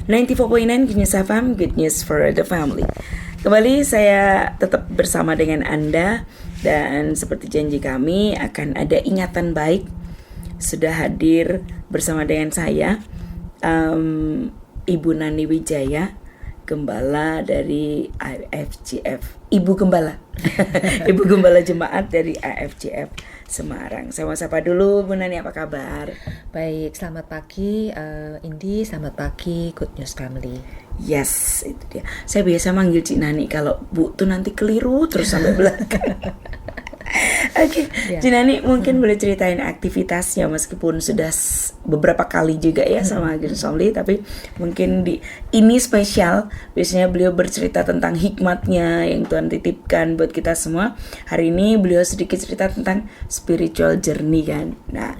94.9 Good News FM, Good News for the Family. Kembali saya tetap bersama dengan Anda. Dan seperti janji kami akan ada ingatan baik. Sudah hadir bersama dengan saya Ibu Nani Wijaya, Gembala dari AFJF, Ibu Gembala Ibu Gembala Jemaat dari AFJF Semarang. Saya mau sapa dulu Bu Nani, apa kabar? Baik, selamat pagi Indi, selamat pagi Good News Family. Yes, itu dia. Saya biasa manggil Cik Nani, kalau Bu tuh nanti keliru terus sampai belakang. Oke, Cik Nani mungkin boleh ceritain aktivitasnya, meskipun sudah beberapa kali juga ya sama Good News Family, tapi mungkin ini spesial. Biasanya beliau bercerita tentang hikmatnya yang Tuhan titipkan buat kita semua. Hari ini beliau sedikit cerita tentang spiritual journey kan. Nah,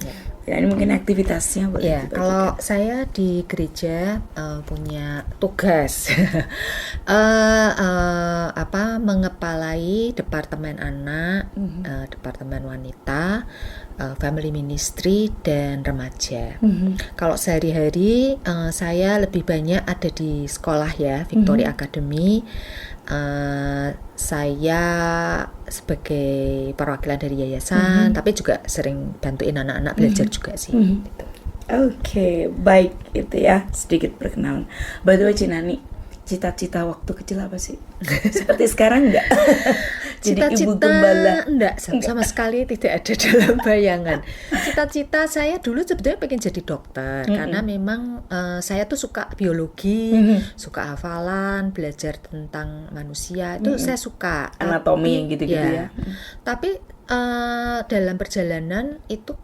ini mungkin aktivitasnya boleh ya, kalau saya di gereja punya tugas mengepalai departemen anak, departemen wanita, family ministry dan remaja. Kalau sehari-hari saya lebih banyak ada di sekolah ya, Victory Academy. Saya sebagai perwakilan dari yayasan, tapi juga sering bantuin anak-anak belajar juga sih. Gitu. Oke, baik itu ya, sedikit perkenalan. By the way, Cik Nani, cita-cita waktu kecil apa sih? Seperti sekarang enggak? Jadi ibu gembala? Enggak, sama sekali tidak ada dalam bayangan. Cita-cita saya dulu sebetulnya pengen jadi dokter, karena memang saya tuh suka biologi, suka hafalan, belajar tentang manusia, itu saya suka. Anatomi yang gitu-gitu ya. Tapi dalam perjalanan itu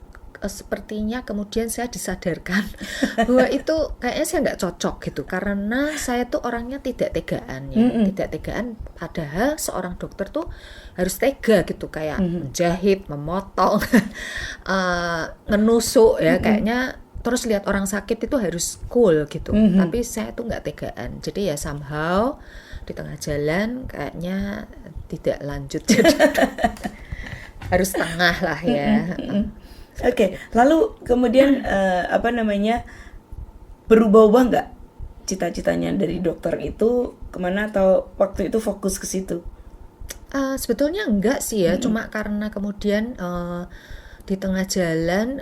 sepertinya kemudian saya disadarkan bahwa itu kayaknya saya nggak cocok gitu, karena saya tuh orangnya tidak tegaan ya, tidak tegaan, padahal seorang dokter tuh harus tega gitu, kayak menjahit, memotong, menusuk ya, kayaknya terus lihat orang sakit itu harus cool gitu, tapi saya tuh nggak tegaan, jadi ya somehow di tengah jalan kayaknya tidak lanjut, jadi harus tengah lah ya. Oke, lalu kemudian berubah-ubah nggak cita-citanya dari dokter itu kemana, atau waktu itu fokus ke situ? Sebetulnya enggak sih ya, cuma karena kemudian di tengah jalan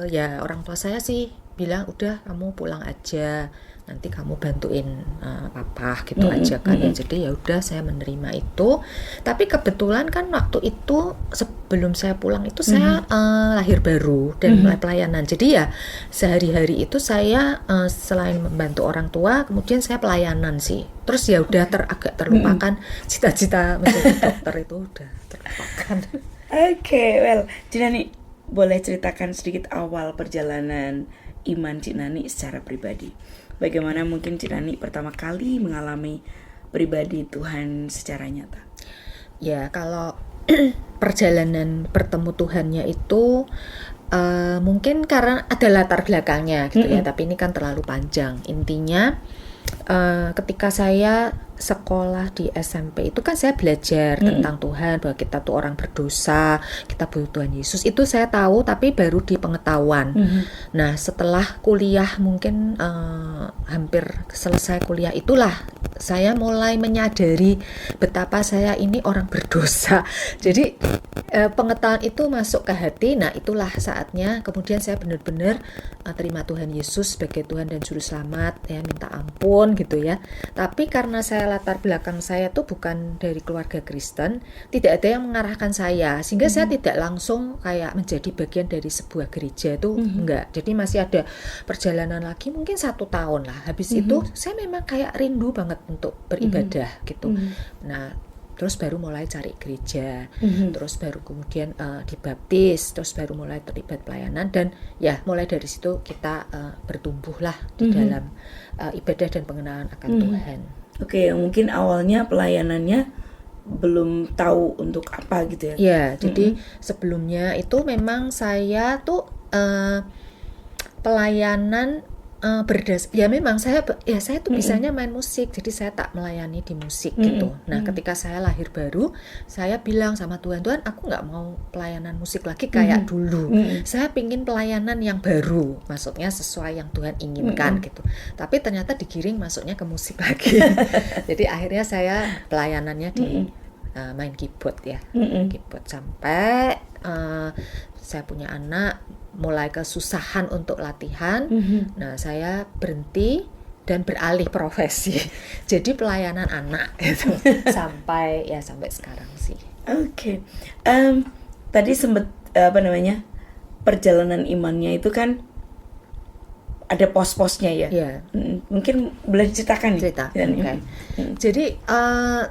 ya orang tua saya sih bilang udah kamu pulang aja, nanti kamu bantuin papa gitu aja kan ya. Jadi ya udah saya menerima itu. Tapi kebetulan kan waktu itu sebelum saya pulang itu saya lahir baru dan mulai pelayanan. Jadi ya sehari-hari itu saya selain membantu orang tua, kemudian saya pelayanan sih. Terus ya udah agak terlupakan cita-cita menjadi dokter itu udah terlupakan. Oke, well, Cik Nani boleh ceritakan sedikit awal perjalanan iman Cik Nani secara pribadi. Bagaimana mungkin Cik Nani pertama kali mengalami pribadi Tuhan secara nyata? Ya, kalau perjalanan bertemu Tuhannya itu mungkin karena ada latar belakangnya gitu ya, tapi ini kan terlalu panjang. Intinya ketika saya sekolah di SMP itu kan saya belajar tentang Tuhan, bahwa kita tuh orang berdosa, kita butuh Tuhan Yesus. Itu saya tahu, tapi baru di pengetahuan. Nah, setelah kuliah mungkin hampir selesai kuliah itulah saya mulai menyadari betapa saya ini orang berdosa. Jadi pengetahuan itu masuk ke hati. Nah, itulah saatnya kemudian saya benar-benar terima Tuhan Yesus sebagai Tuhan dan Juru Selamat, ya, minta ampun gitu ya. Tapi karena saya latar belakang saya tuh bukan dari keluarga Kristen, tidak ada yang mengarahkan saya, sehingga saya tidak langsung kayak menjadi bagian dari sebuah gereja itu enggak. Jadi masih ada perjalanan lagi mungkin 1 tahun lah. Habis itu saya memang kayak rindu banget untuk beribadah gitu. Nah, terus baru mulai cari gereja, terus baru kemudian dibaptis, terus baru mulai terlibat pelayanan, dan ya mulai dari situ kita bertumbuhlah di dalam ibadah dan pengenalan akan Tuhan. Oke, mungkin awalnya pelayanannya belum tahu untuk apa gitu ya? Ya, jadi sebelumnya itu memang saya tuh pelayanan ya memang saya tuh bisanya main musik, jadi saya tak melayani di musik gitu. Nah ketika saya lahir baru, saya bilang sama Tuhan, aku nggak mau pelayanan musik lagi kayak dulu. Saya pingin pelayanan yang baru, maksudnya sesuai yang Tuhan inginkan gitu. Tapi ternyata digiring masuknya ke musik lagi. Jadi akhirnya saya pelayanannya di main keyboard ya, keyboard sampai saya punya anak, mulai kesusahan untuk latihan. Nah saya berhenti dan beralih profesi jadi pelayanan anak gitu. sampai sekarang sih. Oke. Tadi sempat perjalanan imannya itu kan ada pos-posnya ya. Mungkin boleh diceritakan cerita. Okay. Jadi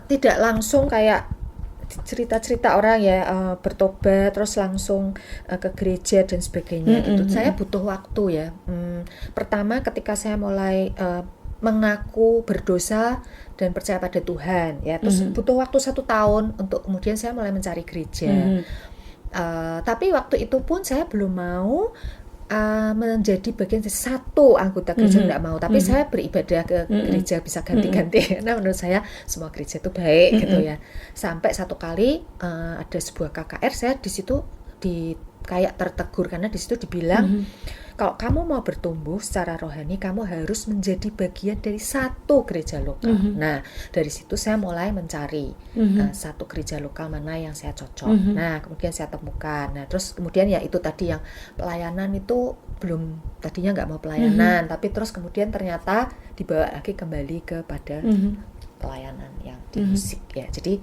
tidak langsung kayak cerita-cerita orang ya, bertobat terus langsung ke gereja dan sebagainya gitu. Saya butuh waktu ya. Pertama ketika saya mulai mengaku berdosa dan percaya pada Tuhan ya, terus butuh waktu 1 tahun untuk kemudian saya mulai mencari gereja. Tapi waktu itu pun saya belum mau menjadi bagian dari satu anggota gereja, enggak mau, tapi saya beribadah ke gereja bisa ganti-ganti karena menurut saya semua gereja itu baik gitu ya. Sampai satu kali ada sebuah KKR, saya di situ kayak tertegur karena di situ dibilang kalau kamu mau bertumbuh secara rohani, kamu harus menjadi bagian dari satu gereja lokal. Nah, dari situ saya mulai mencari satu gereja lokal mana yang saya cocok. Nah, kemudian saya temukan. Nah, terus kemudian ya itu tadi yang pelayanan itu tadinya nggak mau pelayanan, tapi terus kemudian ternyata dibawa lagi kembali kepada pelayanan yang di musik ya. Jadi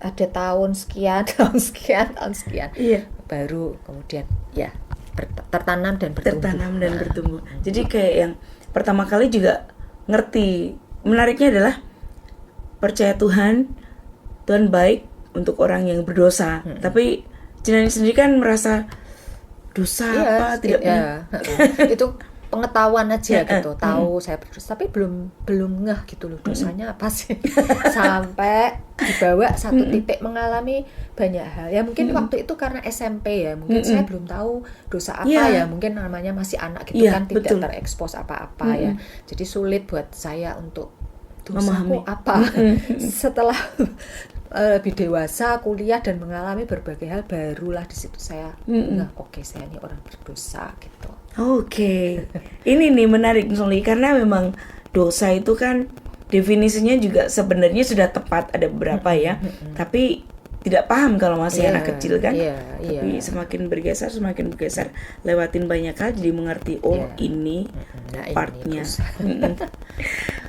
ada tahun sekian, baru kemudian ya tertanam dan bertumbuh. Jadi kayak yang pertama kali juga ngerti, menariknya adalah percaya Tuhan baik untuk orang yang berdosa. Tapi Jinani sendiri kan merasa dosa tidak itu pengetahuan aja gitu, tahu saya berdosa tapi belum ngeh gitu loh dosanya apa sih. Sampai dibawa satu titik mengalami banyak hal ya, mungkin waktu itu karena SMP ya, mungkin saya belum tahu dosa apa ya, mungkin namanya masih anak gitu kan, tidak terekspos apa-apa ya, jadi sulit buat saya untuk dosaku apa. Setelah lebih dewasa, kuliah dan mengalami berbagai hal, barulah di situ saya oke, saya ini orang berdosa gitu. Oke. Ini nih menarik Soli, karena memang dosa itu kan definisinya juga sebenarnya sudah tepat, ada beberapa ya. Tapi tidak paham kalau masih anak kecil kan. Tapi semakin bergeser lewatin banyak hal jadi mengerti ini partnya.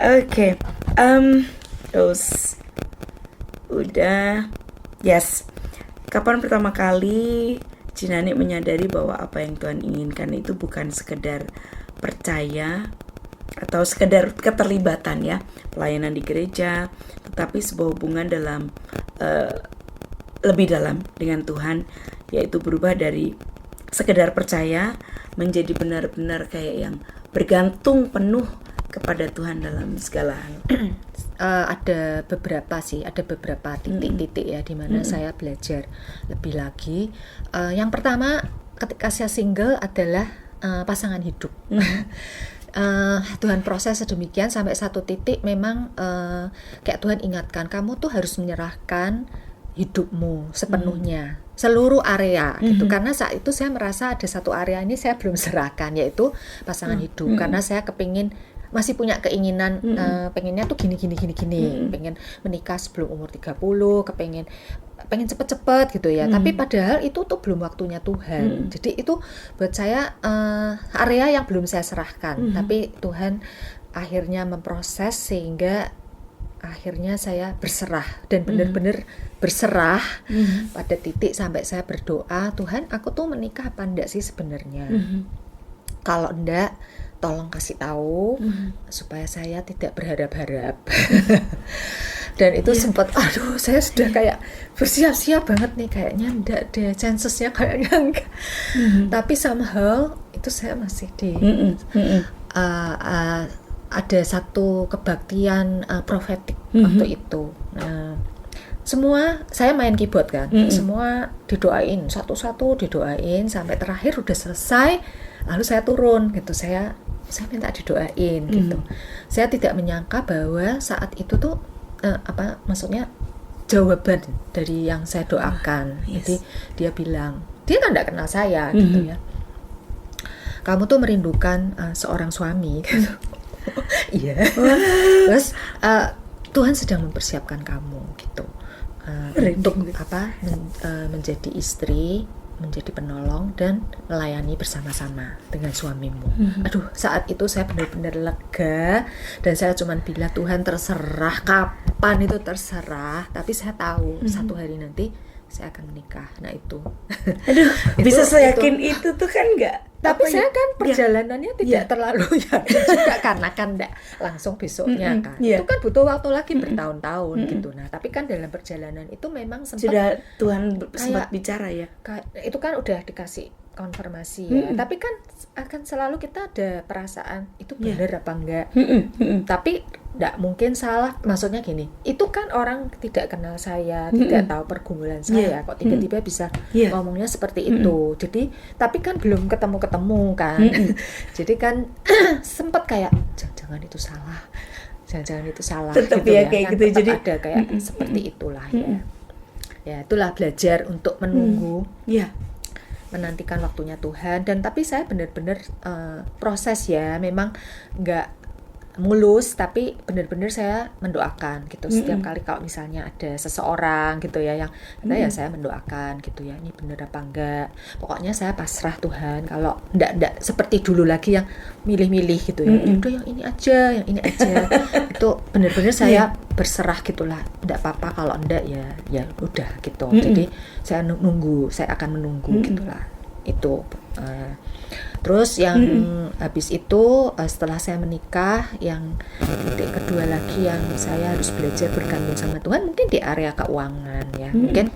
Oke. Terus udah. Yes. Kapan pertama kali Jinani menyadari bahwa apa yang Tuhan inginkan itu bukan sekedar percaya atau sekedar keterlibatan ya, pelayanan di gereja, tetapi sebuah hubungan dalam lebih dalam dengan Tuhan, yaitu berubah dari sekedar percaya menjadi benar-benar kayak yang bergantung penuh kepada Tuhan dalam segala hal. Ada beberapa titik-titik ya di mana saya belajar lebih lagi. Yang pertama ketika saya single adalah pasangan hidup. Tuhan proses sedemikian sampai satu titik memang kayak Tuhan ingatkan, kamu tuh harus menyerahkan hidupmu sepenuhnya, seluruh area gitu. Karena saat itu saya merasa ada satu area ini saya belum serahkan, yaitu pasangan hidup. Karena saya masih punya keinginan, pengennya tuh gini, pengen menikah sebelum umur 30, pengen cepet-cepet gitu ya. Tapi padahal itu tuh belum waktunya Tuhan. Jadi itu buat saya area yang belum saya serahkan. Tapi Tuhan akhirnya memproses sehingga akhirnya saya berserah dan benar-benar berserah pada titik sampai saya berdoa, Tuhan aku tuh menikah apa enggak sih sebenarnya? Kalau enggak, tolong kasih tahu supaya saya tidak berharap-harap. Dan itu sempat, saya sudah kayak bersiap-siap banget nih, kayaknya enggak deh, chancesnya kayaknya enggak. Tapi somehow itu saya masih ada satu kebaktian profetik waktu itu. Semua saya main keyboard kan, semua didoain satu-satu, didoain sampai terakhir udah selesai. Lalu saya turun gitu, saya minta didoain gitu. Saya tidak menyangka bahwa saat itu tuh maksudnya jawaban dari yang saya doakan. Jadi dia bilang, dia kan tidak kenal saya gitu ya. Kamu tuh merindukan seorang suami gitu. Iya. Terus Tuhan sedang mempersiapkan kamu gitu. Untuk menjadi istri, menjadi penolong dan melayani bersama-sama dengan suamimu. Aduh, saat itu saya benar-benar lega dan saya cuma bilang, Tuhan terserah, kapan itu terserah, tapi saya tahu satu hari nanti saya akan menikah. Nah itu. Aduh, bisa saya yakin itu tuh kan enggak. Tapi saya kan perjalanannya tidak terlalu yakin juga karena kan enggak langsung besoknya kan. Itu kan butuh waktu lagi bertahun-tahun gitu. Nah, tapi kan dalam perjalanan itu memang sudah Tuhan sempat bicara ya. Itu kan udah dikasih konfirmasi ya. Tapi kan akan selalu kita ada perasaan itu benar apa enggak. Tapi enggak mungkin salah. Maksudnya gini, itu kan orang tidak kenal saya, tidak tahu pergumulan saya, kok tiba-tiba bisa ngomongnya seperti itu. Jadi, tapi kan belum ketemu kan. Jadi kan sempat kayak jangan-jangan itu salah. Jangan-jangan itu salah. Tetap gitu ya kayak kan. gitu. Tetap Jadi ada kayak seperti itulah ya. Ya, itulah belajar untuk menunggu. Menantikan waktunya Tuhan. Dan tapi saya benar-benar proses ya, memang nggak mulus, tapi benar-benar saya mendoakan gitu. Setiap kali kalau misalnya ada seseorang gitu ya yang ya saya mendoakan gitu ya, ini benar apa enggak. Pokoknya saya pasrah Tuhan. Kalau enggak seperti dulu lagi yang milih-milih gitu ya. Udah yang ini aja, yang ini aja. Itu benar-benar saya berserah gitulah. Enggak apa-apa, kalau enggak ya udah gitu. Jadi saya akan menunggu gitulah. Itu terus yang habis itu setelah saya menikah, yang titik kedua lagi yang saya harus belajar bergantung sama Tuhan mungkin di area keuangan ya. Mungkin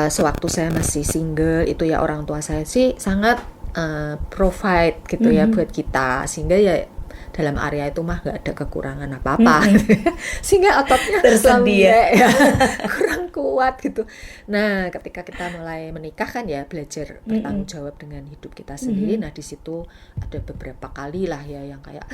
sewaktu saya masih single itu ya, orang tua saya sih sangat provide gitu ya buat kita, sehingga ya dalam area itu mah gak ada kekurangan apa-apa. Sehingga ototnya tersedia ya, kurang kuat gitu. Nah, ketika kita mulai menikah kan ya belajar bertanggung jawab dengan hidup kita sendiri. Nah, di situ ada beberapa kali lah ya yang kayak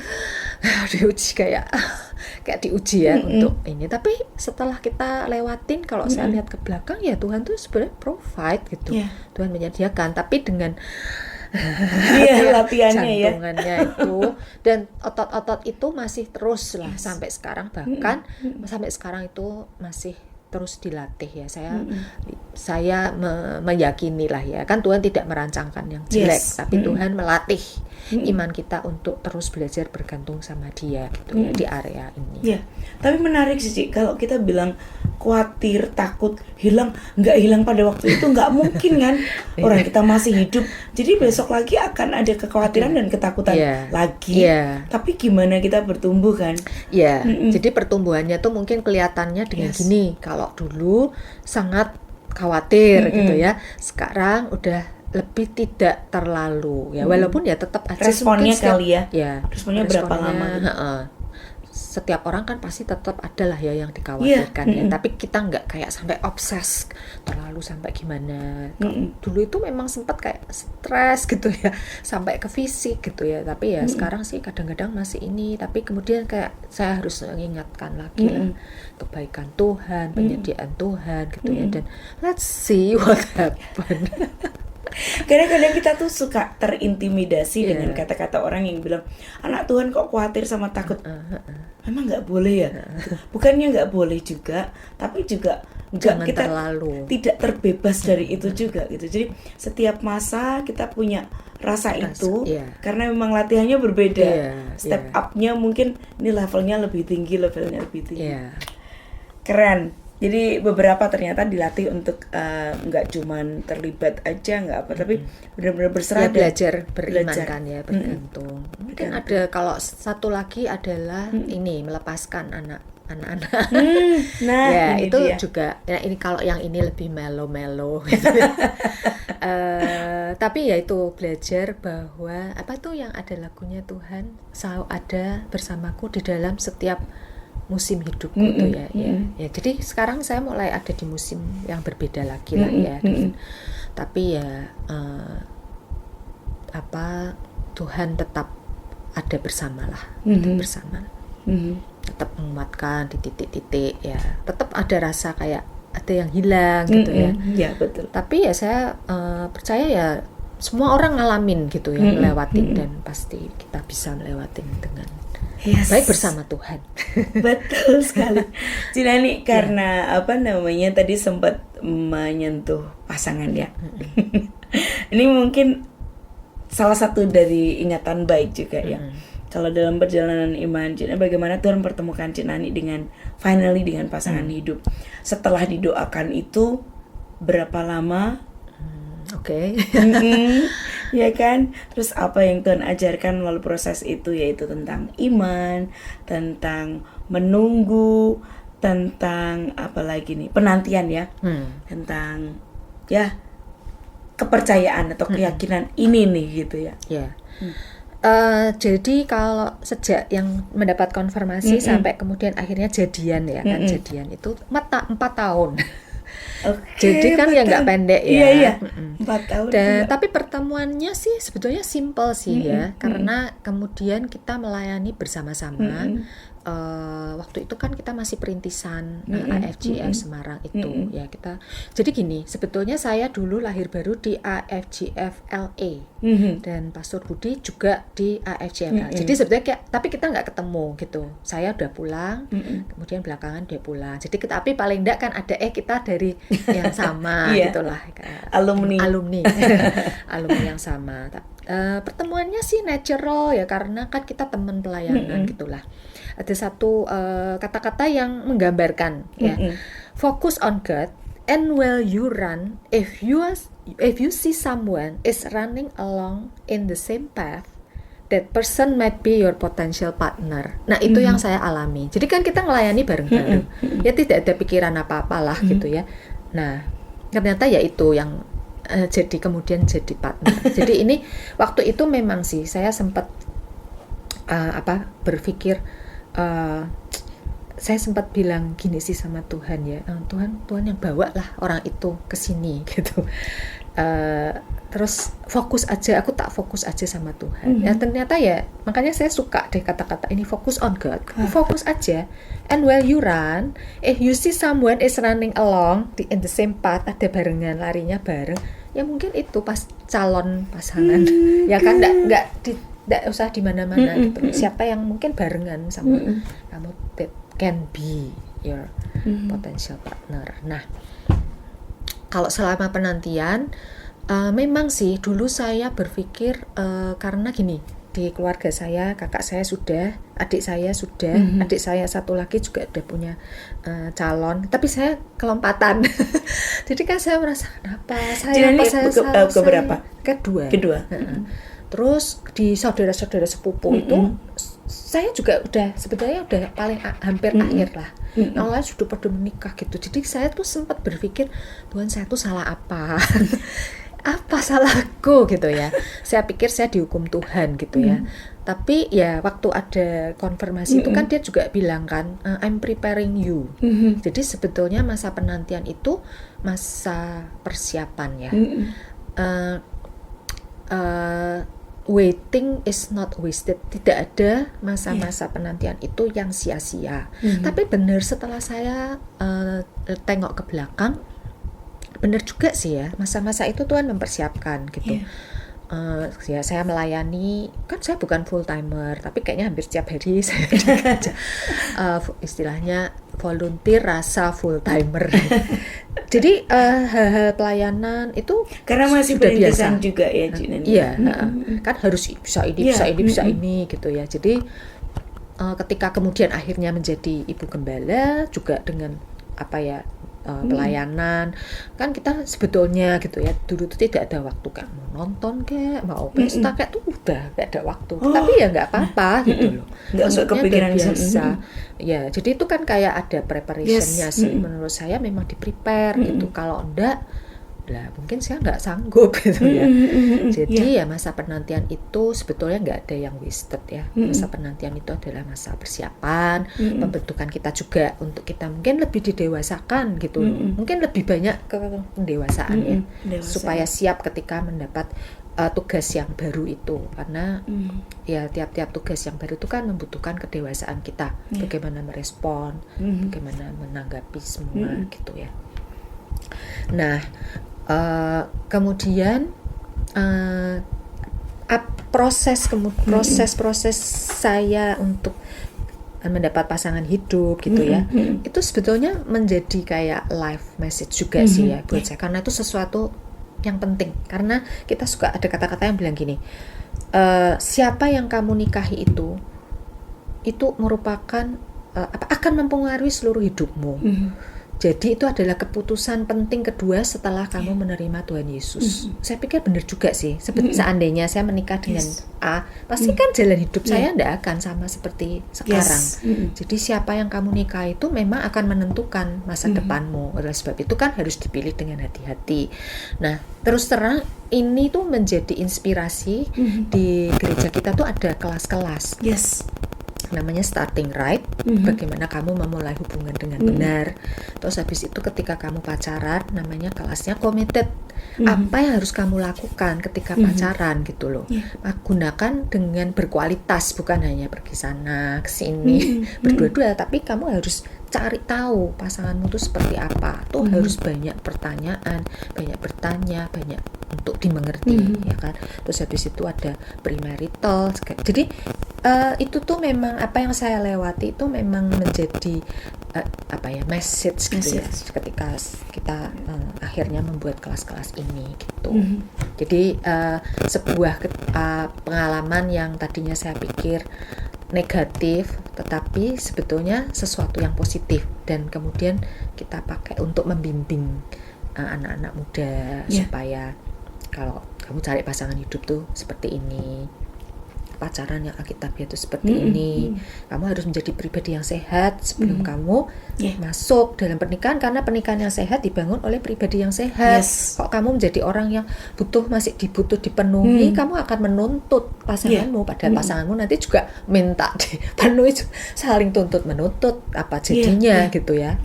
diuji, kayak diuji ya untuk ini. Tapi setelah kita lewatin, kalau saya lihat ke belakang ya Tuhan tuh sebenarnya provide gitu. Tuhan menyediakan, tapi dengan latihannya jantungannya itu, dan otot-otot itu masih terus lah sampai sekarang, bahkan sampai sekarang itu masih terus dilatih ya. Saya meyakini lah ya, kan Tuhan tidak merancangkan yang jelek, tapi Tuhan melatih iman kita untuk terus belajar bergantung sama Dia gitu ya di area ini. Tapi menarik sih kalau kita bilang khawatir, takut, nggak hilang pada waktu itu, nggak mungkin kan. Orang kita masih hidup, jadi besok lagi akan ada kekhawatiran dan ketakutan lagi. Tapi gimana kita bertumbuh kan? Jadi pertumbuhannya tuh mungkin kelihatannya dengan gini. Kalau dulu sangat khawatir gitu ya, sekarang udah lebih tidak terlalu ya, walaupun ya tetap aja responnya kali ya. Responnya berapa lama? Setiap orang kan pasti tetap ada lah ya yang dikhawatirkan ya, tapi kita nggak kayak sampai obses terlalu sampai gimana. Dulu itu memang sempat kayak stres gitu ya, sampai ke fisik gitu ya, tapi ya sekarang sih kadang-kadang masih ini, tapi kemudian kayak saya harus mengingatkan lagi lah kebaikan Tuhan, penyediaan Tuhan gitu ya, dan let's see what happen. Kadang-kadang kita tuh suka terintimidasi dengan kata-kata orang yang bilang, anak Tuhan kok khawatir sama takut. Memang nggak boleh ya. Bukannya nggak boleh juga, tapi juga jangan kita terlalu tidak terbebas dari itu juga gitu. Jadi setiap masa kita punya rasa itu, karena memang latihannya berbeda. Step up-nya mungkin ini levelnya lebih tinggi, levelnya lebih tinggi. Keren. Jadi beberapa ternyata dilatih untuk nggak cuman terlibat aja, nggak apa, tapi benar-benar berserah. Belajar beriman kan ya, bergantung. Mungkin ada, kalau satu lagi adalah ini melepaskan anak-anak. Nah, ya itu dia juga. Nah, ini kalau yang ini lebih melo-melo. Gitu. Tapi ya itu belajar bahwa apa tuh yang ada lagunya, Tuhan selalu ada bersamaku di dalam setiap musim hidupku tuh ya. Jadi sekarang saya mulai ada di musim yang berbeda lagi lah ya. Tapi ya Tuhan tetap ada bersamalah, tetap bersama, tetap menguatkan di titik-titik ya, tetap ada rasa kayak ada yang hilang gitu ya. Ya betul. Tapi ya saya percaya ya semua orang ngalamin gitu ya, melewatin dan pasti kita bisa melewatin dengan baik bersama Tuhan. Betul sekali. Jinani karena tadi sempat menyentuh pasangan ya. Ini mungkin salah satu dari ingatan baik juga ya. Kalau dalam perjalanan iman Jinani, bagaimana Tuhan pertemukan Jinani dengan pasangan hidup. Setelah didoakan itu berapa lama? Oke. Ya kan? Terus apa yang Tuhan ajarkan melalui proses itu, yaitu tentang iman, tentang menunggu, tentang apa lagi nih? Penantian ya. Tentang ya kepercayaan atau keyakinan ini nih gitu ya. Ya. Jadi kalau sejak yang mendapat konfirmasi sampai kemudian akhirnya jadian ya kan, jadian itu 4 tahun. Jadi kan ya nggak pendek ya. Iya. 4 tahun. Tapi pertemuannya sih sebetulnya simple sih ya, karena kemudian kita melayani bersama-sama. Waktu itu kan kita masih perintisan AFGF Semarang itu ya kita. Jadi gini, sebetulnya saya dulu lahir baru di AFGF LA dan Pastor Budi juga di AFGF LA. Jadi sebetulnya tapi kita nggak ketemu gitu. Saya udah pulang, kemudian belakangan dia pulang. Jadi tapi paling enggak kan ada kita dari yang sama gitulah, alumni yang sama. Pertemuannya sih natural ya, karena kan kita teman pelayanan gitulah. Ada satu kata-kata yang menggambarkan ya, focus on God, and while you run, if you see someone is running along in the same path, that person might be your potential partner. Nah itu yang saya alami. Jadi kan kita melayani bareng-bareng, ya tidak ada pikiran apa-apalah gitu ya. Nah ternyata ya itu yang jadi kemudian jadi partner. Jadi ini waktu itu memang sih saya sempat berpikir, saya sempat bilang gini sih sama Tuhan ya, Tuhan yang bawa lah orang itu ke sini gitu. Terus fokus aja, aku tak fokus aja sama Tuhan. Ya ternyata ya, makanya saya suka deh kata-kata ini, focus on God. Fokus aja. And while you run, if you see someone is running along in the same path, ada barengan, larinya bareng, ya mungkin itu pas calon pasangan. Ya kan enggak usah di mana-mana gitu. Siapa yang mungkin barengan sama kamu, that can be your potential partner. Nah, kalau selama penantian memang sih dulu saya berpikir karena gini, di keluarga saya kakak saya sudah, adik saya sudah, adik saya satu lagi juga udah punya calon, tapi saya kelompatan. Jadi kan saya merasa kenapa saya keberapa? Kedua. Terus di saudara-saudara sepupu itu saya juga sebetulnya udah paling hampir akhir lah. Yang lain sudah pada menikah gitu. Jadi saya tuh sempat berpikir, Tuhan saya tuh salah apa? Apa salahku gitu ya. Saya pikir saya dihukum Tuhan gitu ya. Tapi ya waktu ada konfirmasi itu kan dia juga bilang kan, I'm preparing you. Jadi sebetulnya masa penantian itu masa persiapan ya. Waiting is not wasted. Tidak ada masa-masa penantian itu yang sia-sia. Tapi benar setelah saya tengok ke belakang, benar juga sih ya, masa-masa itu Tuhan mempersiapkan gitu. Ya saya melayani, kan saya bukan full timer, tapi kayaknya hampir setiap hari saya istilahnya volunteer rasa full timer. Jadi hal-hal pelayanan itu karena masih sudah biasa juga ya, iya, kan harus bisa ini gitu ya. Jadi ketika kemudian akhirnya menjadi ibu gembala juga dengan pelayanan, kan kita sebetulnya gitu ya, dulu tuh tidak ada waktu kan mau nonton kayak mau pesta kayak tuh udah gak ada waktu. Tapi ya nggak apa-apa gitu loh, nggak kepikiran biasa. Ya jadi itu kan kayak ada preparationnya sih. Menurut saya memang di prepare gitu. Kalau enggak lah mungkin saya nggak sanggup gitu ya. Jadi ya masa penantian itu sebetulnya nggak ada yang wasted ya. Masa penantian itu adalah masa persiapan, pembentukan kita juga untuk kita mungkin lebih didewasakan gitu. Mungkin lebih banyak ke pendewasaan ya, supaya siap ketika mendapat tugas yang baru itu, karena ya tiap-tiap tugas yang baru itu kan membutuhkan kedewasaan kita, bagaimana merespon, bagaimana menanggapi semua gitu ya. Nah, kemudian proses saya untuk mendapat pasangan hidup gitu ya, itu sebetulnya menjadi kayak life message juga sih ya buat saya, karena itu sesuatu yang penting, karena kita suka ada kata-kata yang bilang gini, siapa yang kamu nikahi itu merupakan akan mempengaruhi seluruh hidupmu. Jadi itu adalah keputusan penting kedua setelah kamu menerima Tuhan Yesus. Saya pikir benar juga sih. Seandainya saya menikah dengan A, pasti kan jalan hidup saya tidak akan sama seperti sekarang. Jadi siapa yang kamu nikah itu memang akan menentukan masa depanmu. Oleh sebab itu kan harus dipilih dengan hati-hati. Nah, terus terang ini tuh menjadi inspirasi. Di gereja kita tuh ada kelas-kelas. Namanya starting right, bagaimana kamu memulai hubungan dengan benar. Terus habis itu ketika kamu pacaran, namanya kelasnya committed. Apa yang harus kamu lakukan ketika pacaran gitu loh. Gunakan dengan berkualitas, bukan hanya pergi sana ke sini berdua-dua, tapi kamu harus cari tahu pasanganmu itu seperti apa. Tuh harus banyak pertanyaan, banyak bertanya, banyak untuk dimengerti ya kan. Terus habis itu ada premarital. Jadi itu tuh memang apa yang saya lewati itu memang menjadi message gitu ya, ketika kita akhirnya membuat kelas-kelas ini gitu. Jadi sebuah pengalaman yang tadinya saya pikir negatif, tetapi sebetulnya sesuatu yang positif, dan kemudian kita pakai untuk membimbing anak-anak muda supaya kalau kamu cari pasangan hidup tuh seperti ini, pacaran yang Alkitabiah itu seperti ini, kamu harus menjadi pribadi yang sehat sebelum kamu masuk dalam pernikahan, karena pernikahan yang sehat dibangun oleh pribadi yang sehat. Kok kamu menjadi orang yang masih dibutuh dipenuhi, kamu akan menuntut pasanganmu, padahal pasanganmu nanti juga minta dipenuhi, saling tuntut menuntut, apa jadinya gitu ya.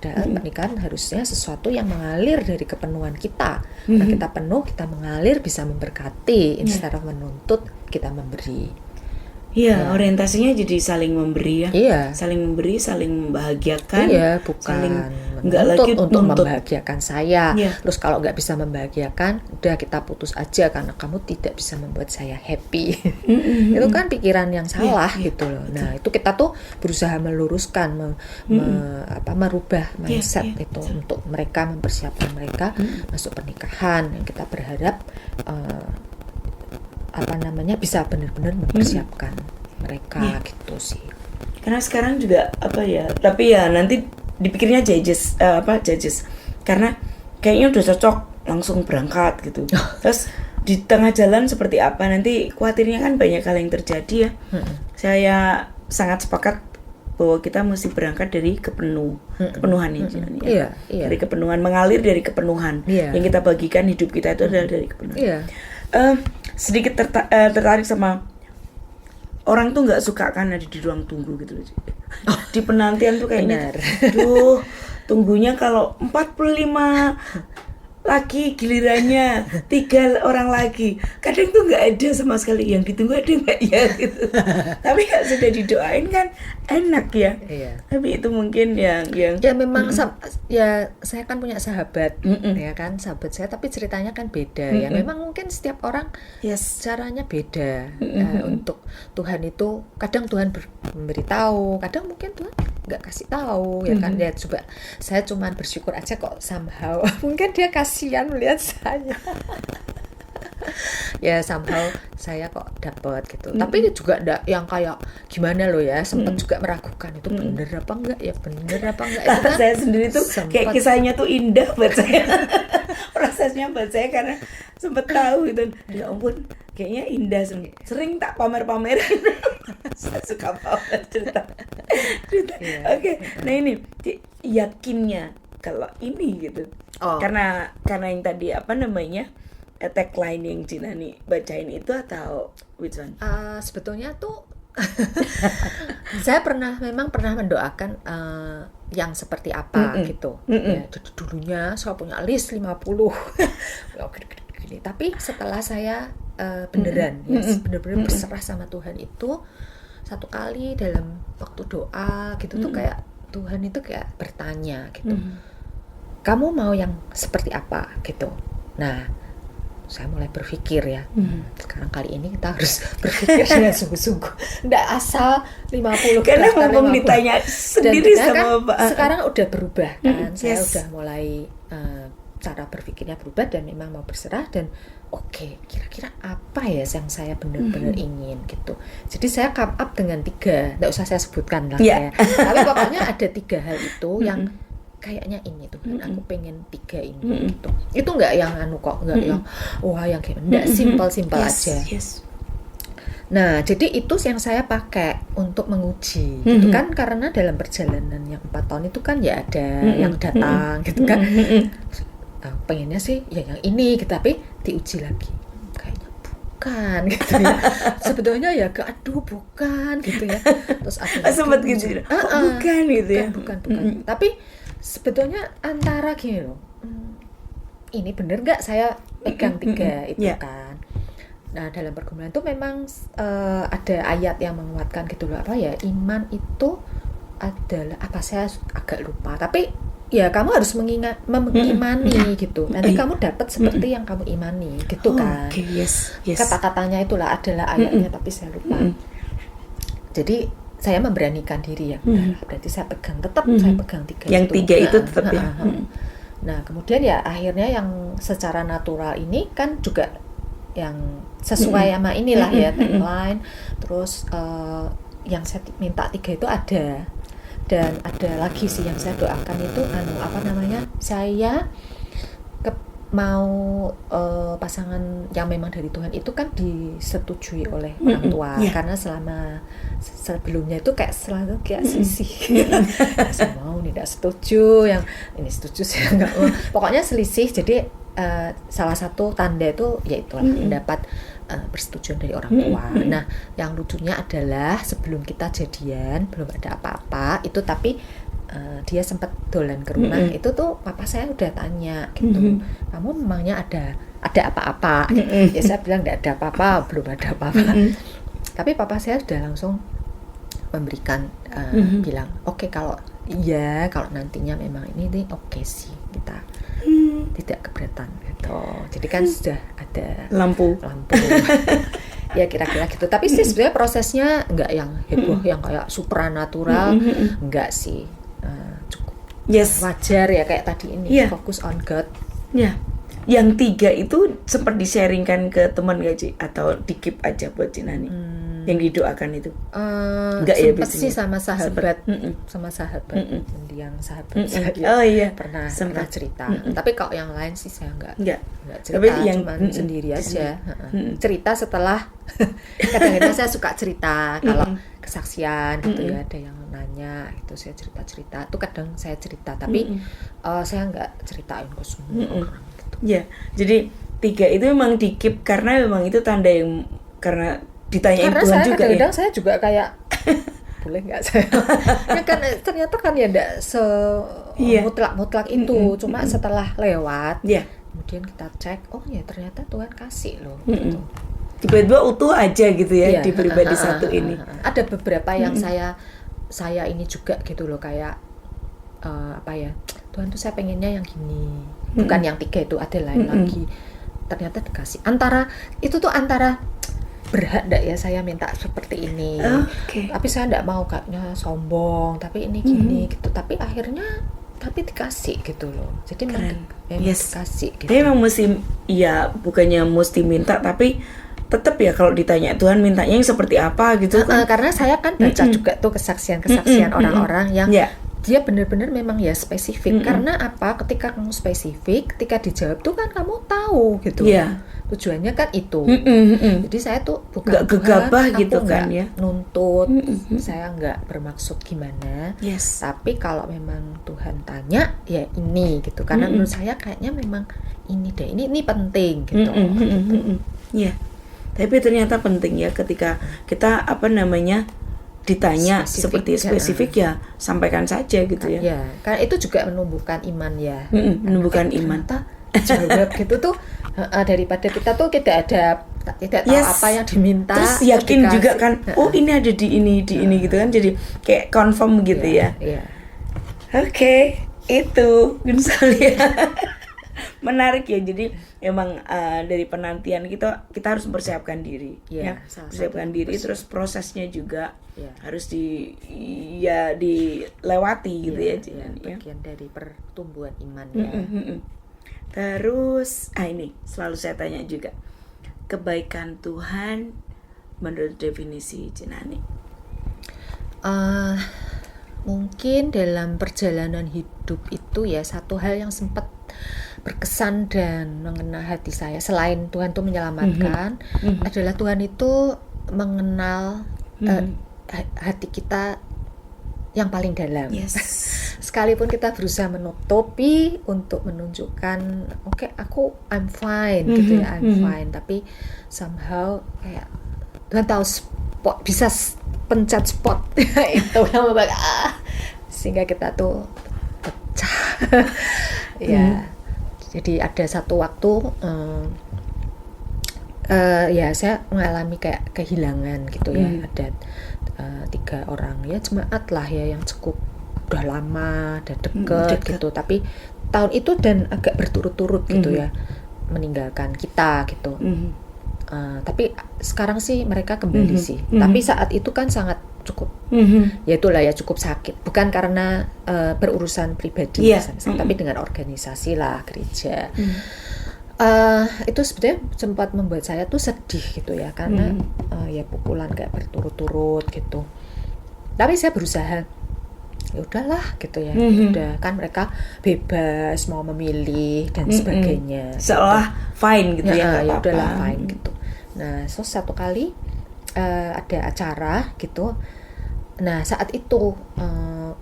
Pernikahan harusnya sesuatu yang mengalir dari kepenuhan kita. Nah, kita penuh, kita mengalir, bisa memberkati, instead of menuntut, kita memberi. Orientasinya jadi saling memberi ya. Saling memberi, saling membahagiakan. Bukan menuntut untuk membahagiakan saya. Terus kalau nggak bisa membahagiakan, udah kita putus aja karena kamu tidak bisa membuat saya happy. Itu kan pikiran yang salah gitu loh. Nah, itu kita tuh berusaha meluruskan, merubah mindset itu untuk mereka, mempersiapkan mereka masuk pernikahan. Yang kita berharap bisa benar-benar mempersiapkan mereka gitu sih. Karena sekarang juga tapi ya nanti dipikirnya judges, karena kayaknya udah cocok langsung berangkat gitu. Terus di tengah jalan seperti apa nanti, khawatirnya kan banyak hal yang terjadi ya. Saya sangat sepakat bahwa kita mesti berangkat dari kepenuhan ini. Dari kepenuhan, mengalir dari kepenuhan. Yang kita bagikan hidup kita itu adalah dari kepenuhan. Sedikit tertarik sama orang tuh nggak suka kan ada di ruang tunggu gitu loh. Di penantian tuh kayaknya tunggunya kalau 45 lagi gilirannya 3 orang lagi, kadang tuh nggak ada sama sekali, yang ditunggu ada nggak ya gitu. Tapi kalau sudah didoain kan enak ya. Tapi itu mungkin yang memang ya saya kan punya sahabat ya kan, sahabat saya, tapi ceritanya kan beda ya. Memang mungkin setiap orang caranya beda. Untuk Tuhan itu kadang Tuhan memberitahu, kadang mungkin Tuhan nggak kasih tahu ya kan. Ya coba saya cuman bersyukur aja kok somehow mungkin dia kasihan melihat saya. Ya somehow saya kok dapat gitu. Tapi juga enggak yang kayak gimana loh ya, sempat juga meragukan itu bener apa enggak ya, bener apa enggak itu kan. Saya sendiri tuh kayak kisahnya tuh indah buat saya. Prosesnya buat saya karena sempat tahu gitu. Ya ampun, kayaknya indah, sering tak pamer-pamerin. Saya suka pamer cerita. Oke. Nah ini yakinnya kalau ini gitu. Karena yang tadi tagline yang Jinani bacain itu, atau which one? Sebetulnya tuh saya memang pernah mendoakan yang seperti apa gitu. Ya, dulunya saya punya list 50. Oke, tapi setelah saya beneran ya, bener-bener berserah sama Tuhan itu, satu kali dalam waktu doa gitu tuh kayak Tuhan itu kayak bertanya gitu, kamu mau yang seperti apa gitu. Nah, saya mulai berpikir ya, sekarang kali ini kita harus berpikir dengan sungguh-sungguh, nggak asal 50 Karena daftar mumpung 50. ditanya Dan sendiri kita sama kan Bapak. sekarang udah berubah kan, saya Yes. udah mulai cara berpikirnya berubah dan memang mau berserah dan oke, kira-kira apa ya yang saya benar-benar ingin gitu. Jadi saya come up dengan 3, nggak usah saya sebutkan lah Yeah. ya. Tapi pokoknya ada 3 hal itu yang kayaknya ini Tuhan, aku pengen 3 ini gitu. Itu nggak yang kok, nggak yang wah yang kayak nggak simpel-simpel Yes, aja. yes. Nah, jadi itu yang saya pakai untuk menguji, gitu kan, karena dalam perjalanan yang 4 tahun itu kan ya ada yang datang, gitu kan. Pengennya sih ya yang ini, gitu, tapi diuji lagi, kayaknya bukan, gitu ya. Sebetulnya ya aduh bukan, gitu ya. Terus ada Sempat gitu. Bukan gitu ya. bukan. Tapi sebetulnya antara gini loh, ini bener nggak saya pegang 3 itu Yeah. kan. Nah, dalam pergumulan itu memang ada ayat yang menguatkan gitu loh, apa ya, iman itu adalah apa, saya agak lupa, tapi ya kamu harus mengimani gitu, nanti kamu dapat seperti yang kamu imani gitu kan. Oke, yes. Kata-katanya itulah adalah ayatnya, tapi saya lupa. Jadi saya memberanikan diri ya, berarti saya pegang, tetap saya pegang 3 Yang itu. 3 itu tetap ya. Nah, kemudian ya akhirnya yang secara natural ini kan juga yang sesuai sama inilah ya, tagline. Terus yang saya minta 3 itu ada. Dan ada lagi sih yang saya doakan itu apa namanya? Saya mau pasangan yang memang dari Tuhan itu kan disetujui oleh orang tua, karena sebelumnya itu kayak selalu kayak selisih. Saya mau tidak setuju, yang ini setuju saya nggak mau. Pokoknya selisih. Jadi salah satu tanda itu yaitu mendapat persetujuan dari orang tua. Nah, yang lucunya adalah sebelum kita jadian belum ada apa-apa itu, tapi dia sempat dolan ke rumah itu tuh papa saya udah tanya gitu, kamu memangnya ada apa-apa? Ya saya bilang nggak ada apa-apa, belum ada apa-apa. Tapi papa saya sudah langsung memberikan bilang oke, kalau iya, kalau nantinya memang ini oke sih, kita tidak keberatan gitu. Jadi kan sudah ada lampu. Ya kira-kira gitu. Tapi sih sebenarnya prosesnya nggak yang heboh, yang kayak supranatural, nggak sih. Cukup wajar ya kayak tadi ini, fokus on God. Ya. Yang 3 itu sempat di-sharingkan ke teman gak, Ci? Atau di-keep aja buat Ci Nani? Yang didoakan itu? Enggak ya biasanya. Sih sama sahabat. Sama sahabat. Yang sahabat saya pernah cerita. Tapi kalau yang lain sih saya enggak cerita. Tapi yang cuman sendiri aja. Cerita setelah kadang-kadang saya suka cerita kalau kesaksian gitu ya, ada yang nanya gitu, saya cerita itu kadang saya cerita, tapi saya enggak ceritain ke semua orang. Ya, jadi 3 itu memang di-keep karena memang itu tanda yang karena ditanyain karena Tuhan saya juga kadang-kadang saya juga kayak boleh nggak saya? Ya kan ternyata kan ya enggak mutlak itu, cuma setelah lewat, kemudian kita cek, oh ya ternyata Tuhan kasih loh. Gitu. Tiba-tiba utuh aja gitu ya di pribadi satu ini. Ada beberapa yang saya ini juga gitu loh, kayak apa ya, Tuhan tuh saya pengennya yang gini, bukan yang 3 itu, ada lain lagi. Ternyata dikasih. Antara berhak enggak ya saya minta seperti ini, tapi saya enggak mau kayaknya sombong, tapi ini gini gitu, tapi akhirnya dikasih gitu loh. Jadi memang dikasih gitu. Tapi memang mesti, ya bukannya mesti minta, tapi tetap ya kalau ditanya Tuhan mintanya yang seperti apa gitu kan. Karena saya kan baca juga tuh kesaksian orang-orang yang dia benar-benar memang ya spesifik. Karena apa? Ketika kamu spesifik, ketika dijawab tuh kan kamu tahu gitu. Tujuannya kan itu. Jadi saya tuh bukan nggak gegabah gitu kan ya, nuntut. Saya nggak bermaksud gimana. Tapi kalau memang Tuhan tanya ya ini gitu. Karena menurut saya kayaknya memang ini deh. Ini penting gitu. Tapi ternyata penting ya ketika kita ditanya seperti spesifik ya sampaikan saja gitu ya. Ya, karena itu juga menumbuhkan iman ya. Menumbuhkan iman. Jawab gitu tuh daripada kita tuh tidak tahu apa yang diminta. Terus yakin dikasih. juga kan, oh ini ada di ini gitu kan, jadi kayak confirm gitu ya. Iya. Oke, itu Gunsalia. Menarik ya, jadi emang dari penantian kita harus mempersiapkan diri, Iya, ya, persiapkan diri, terus prosesnya juga harus dilewati gitu ya, bagian dari pertumbuhan iman ya. Terus ini selalu saya tanya juga, kebaikan Tuhan menurut definisi Jenani. Mungkin dalam perjalanan hidup itu ya, satu hal yang sempat berkesan dan mengena hati saya, selain Tuhan itu menyelamatkan, adalah Tuhan itu mengenal hati kita yang paling dalam. Yes. Sekalipun kita berusaha menutupi untuk menunjukkan I'm fine gitu ya, I'm fine, tapi somehow kayak Tuhan tahu spot, bisa pencet spot itu yang sehingga kita tuh pecah. Ya. Jadi ada satu waktu ya saya mengalami kayak kehilangan gitu ya. Ada 3 orang ya jemaat lah ya yang cukup udah lama, udah deket gitu, tapi tahun itu dan agak berturut-turut gitu ya meninggalkan kita gitu. Tapi sekarang sih mereka kembali sih. Tapi saat itu kan sangat cukup, ya itulah ya, cukup sakit. Bukan karena berurusan pribadi, tapi dengan organisasi lah, gereja. Itu sebenarnya sempat membuat saya tuh sedih gitu ya, karena ya pukulan kayak berturut-turut gitu. Tapi saya berusaha, ya udahlah gitu ya, udah kan mereka bebas mau memilih dan sebagainya. Seolah fine gitu ya, ya udahlah fine gitu. Nah, satu kali ada acara gitu. Nah, saat itu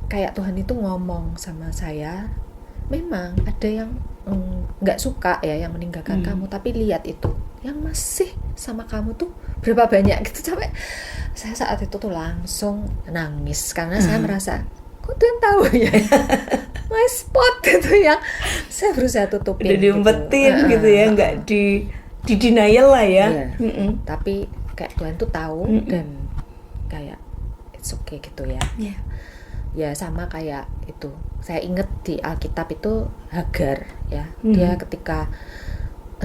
kayak Tuhan itu ngomong sama saya, memang ada yang nggak suka ya yang meninggalkan kamu, tapi lihat itu yang masih sama kamu tuh berapa banyak gitu. Sampai saya saat itu tuh langsung nangis karena saya merasa, kok Tuhan tahu ya my spot gitu yang saya berusaha tutupin, udah diumpetin gitu ya, nggak di denial lah ya. Tapi kayak Tuhan tuh tahu dan kayak it's okay gitu ya. Ya sama kayak itu, saya inget di Alkitab itu Hagar ya, dia ketika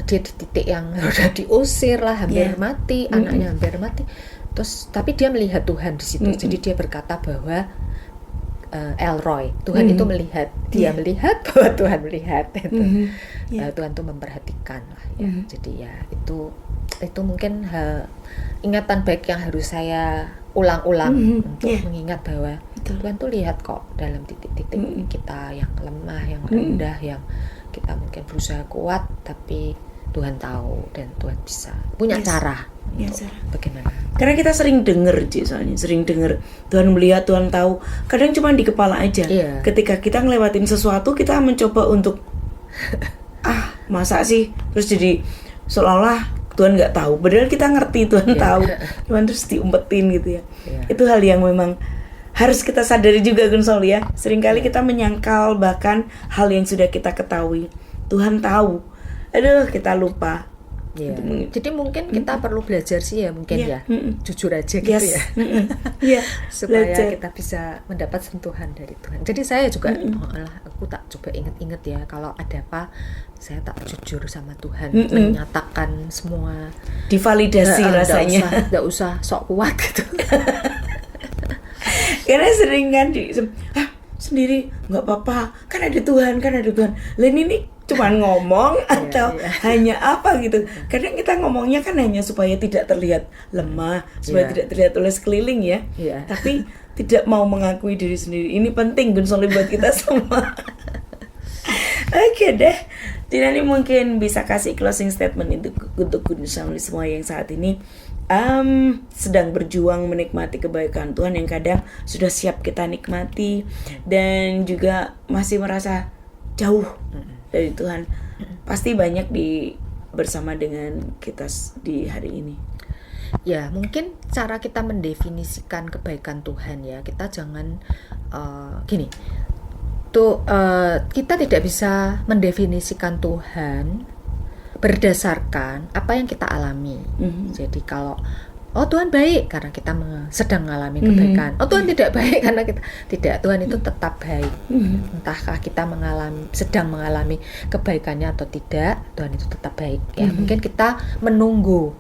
dia di titik yang udah diusir lah, hampir mati, anaknya hampir mati, terus tapi dia melihat Tuhan di situ. Jadi dia berkata bahwa Elroy, Tuhan itu melihat, dia melihat bahwa Tuhan melihat itu. Tuhan tuh memperhatikan lah ya. Jadi ya itu mungkin ingatan baik yang harus saya ulang-ulang untuk mengingat bahwa Tuhan tuh lihat kok dalam titik-titik kita yang lemah, yang rendah, yang kita mungkin berusaha kuat, tapi Tuhan tahu dan Tuhan bisa punya cara untuk bagaimana. Karena kita sering dengar, soalnya sering dengar Tuhan melihat, Tuhan tahu. Kadang cuma di kepala aja. Ketika kita ngelewatin sesuatu, kita mencoba untuk masa sih, terus jadi seolah-olah Tuhan nggak tahu. Padahal kita ngerti Tuhan tahu, cuman terus diumpetin gitu ya. Itu hal yang memang harus kita sadari juga, Gunsol ya. Seringkali kita menyangkal bahkan hal yang sudah kita ketahui. Tuhan tahu. Aduh, kita lupa. Jadi mungkin kita perlu belajar sih ya, mungkin ya, jujur aja gitu ya, supaya belajar. Kita bisa mendapat sentuhan dari Tuhan. Jadi saya juga, aku tak coba inget-inget ya, kalau ada apa, saya tak jujur sama Tuhan, menyatakan semua, divalidasi rasanya, nggak usah sok kuat gitu. Karena sering kan sendiri nggak apa-apa, kan ada Tuhan. Lain ini cuman ngomong atau hanya apa gitu. Kadang kita ngomongnya kan hanya supaya tidak terlihat lemah, supaya tidak terlihat oleh sekeliling ya. Tapi tidak mau mengakui diri sendiri. Ini penting Gunsol buat kita semua. Oke deh. Jenani mungkin bisa kasih closing statement untuk Gunsol semua yang saat ini sedang berjuang menikmati kebaikan Tuhan yang kadang sudah siap kita nikmati dan juga masih merasa jauh dari Tuhan. Pasti banyak bersama dengan kita di hari ini. Ya, mungkin cara kita mendefinisikan kebaikan Tuhan ya, kita jangan gini. Kita tidak bisa mendefinisikan Tuhan berdasarkan apa yang kita alami. Jadi kalau Tuhan baik karena kita sedang mengalami kebaikan. Tuhan tidak baik karena kita tidak. Tuhan itu tetap baik. Entahkah kita sedang mengalami kebaikannya atau tidak, Tuhan itu tetap baik. Ya, mungkin kita menunggu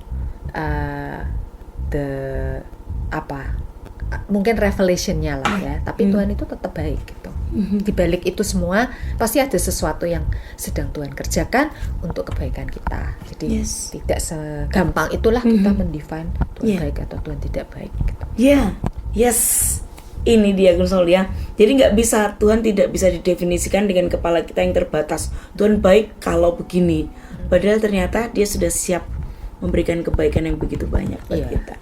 mungkin revelation-nya lah ya. Tapi Tuhan itu tetap baik gitu. Di balik itu semua pasti ada sesuatu yang sedang Tuhan kerjakan untuk kebaikan kita. Jadi tidak segampang itulah kita mendefine Tuhan baik atau Tuhan tidak baik gitu. Ini dia Gun Sol ya. Jadi Tuhan tidak bisa didefinisikan dengan kepala kita yang terbatas. Tuhan baik kalau begini. Padahal ternyata dia sudah siap memberikan kebaikan yang begitu banyak buat kita.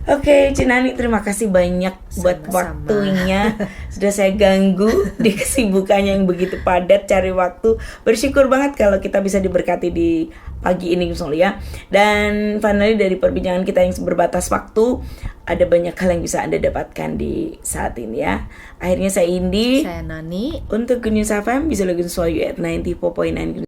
Oke, Cinani, terima kasih banyak buat waktunya. Sudah saya ganggu di kesibukannya yang begitu padat cari waktu. Bersyukur banget kalau kita bisa diberkati di pagi ini ya. Dan finally dari perbincangan kita yang berbatas waktu, ada banyak hal yang bisa Anda dapatkan di saat ini ya. Akhirnya saya Indi. Saya Nani. Untuk Good News FM bisa login at 94.9